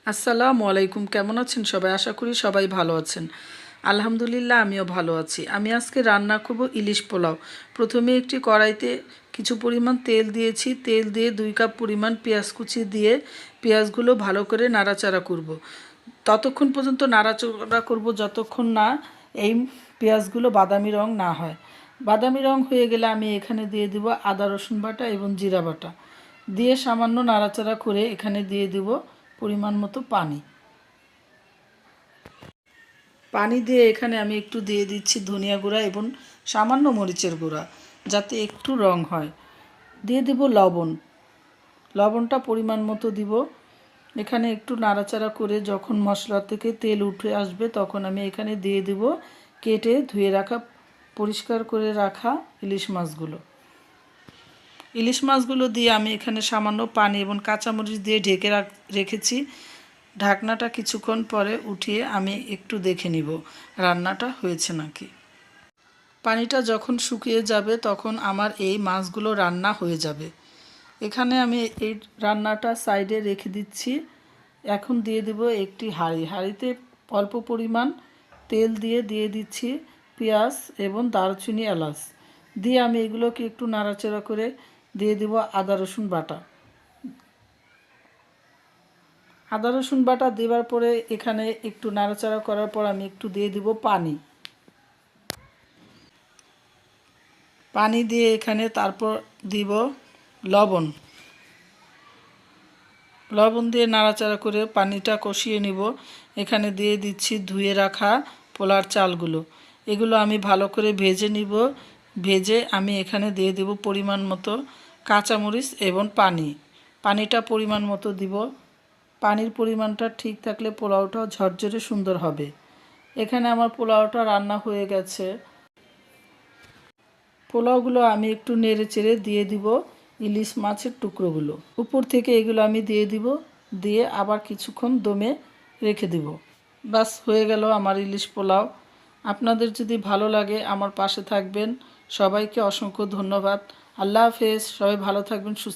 আসসালামু আলাইকুম। কেমন আছেন সবাই? আশা করি সবাই ভালো আছেন। আলহামদুলিল্লাহ আমিও ভালো আছি। আমি আজকে রান্না করব ইলিশ পোলাও। প্রথমে একটি কড়াইতে কিছু পরিমাণ তেল দিয়েছি। তেল দিয়ে 2 কাপ পরিমাণ পেঁয়াজ কুচি দিয়ে পেঁয়াজগুলো ভালো করে নাড়াচাড়া করব। ততক্ষণ পর্যন্ত নাড়াচাড়া করব যতক্ষণ না এই পেঁয়াজগুলো বাদামি রং না হয়। বাদামি রং হয়ে গেলে আমি এখানে দিয়ে দিব আদা রসুন বাটা এবং জিরা বাটা। দিয়ে সামান্য নাড়াচাড়া করে এখানে দিয়ে দিব পরিমাণ মতো পানি। পানি দিয়ে এখানে আমি একটু দিয়ে দিচ্ছি ধনিয়া গুঁড়া এবং সামান্য মরিচের গুঁড়া, যাতে একটু রং হয়। দিয়ে দেব লবণ। লবণটা পরিমাণ মতো দিব। এখানে একটু নাড়াচাড়া করে যখন মশলা থেকে তেল উঠে আসবে তখন আমি এখানে দিয়ে দেব কেটে ধুয়ে রাখা পরিষ্কার করে রাখা ইলিশ মাছগুলো। ইলিশ মাছগুলো দিয়ে আমি এখানে সামান্য পানি এবং কাঁচামরিচ দিয়ে ঢেকে রেখেছি। ঢাকনাটা কিছুক্ষণ পরে উঠিয়ে আমি একটু দেখে নিব রান্নাটা হয়েছে নাকি। পানিটা যখন শুকিয়ে যাবে তখন আমার এই মাছগুলো রান্না হয়ে যাবে। এখানে আমি এই রান্নাটা সাইডে রেখে দিচ্ছি। এখন দিয়ে দেব একটি হাঁড়িতে অল্প পরিমাণ তেল দিয়ে দিচ্ছি পেঁয়াজ এবং দারুচিনি এলাচ দিয়ে আমি এগুলোকে একটু নাড়াচাড়া করে দিয়ে দেব আদা রসুন বাটা। আদা রসুন বাটা দেওয়ার পরে এখানে একটু নাড়াচাড়া করার পর আমি একটু দিয়ে দিব পানি। পানি দিয়ে এখানে তারপর দিব লবণ। লবণ দিয়ে নাড়াচাড়া করে পানিটা কষিয়ে নিব। এখানে দিয়ে দিচ্ছি ধুয়ে রাখা পোলার চালগুলো। এগুলো আমি ভালো করে ভেজে নিব। ভেজে আমি এখানে দিয়ে দেব পরিমাণ মতো কাঁচামরিচ এবং পানি। পানিটা পরিমাণ মতো দিব। পানির পরিমাণটা ঠিক থাকলে পোলাওটা ঝরঝরে সুন্দর হবে। এখানে আমার পোলাওটা রান্না হয়ে গেছে। পোলাওগুলো আমি একটু নেড়ে চেড়ে দিয়ে দিব ইলিশ মাছের টুকরোগুলো। উপর থেকে এগুলো আমি দিয়ে দিব। দিয়ে আবার কিছুক্ষণ দমে রেখে দিব। বাস হয়ে গেল আমার ইলিশ পোলাও। আপনাদের যদি ভালো লাগে আমার পাশে থাকবেন। সবাইকে অসংখ্য ধন্যবাদ। আল্লাহ হাফেজ। সবাই ভালো থাকবেন, সুস্থ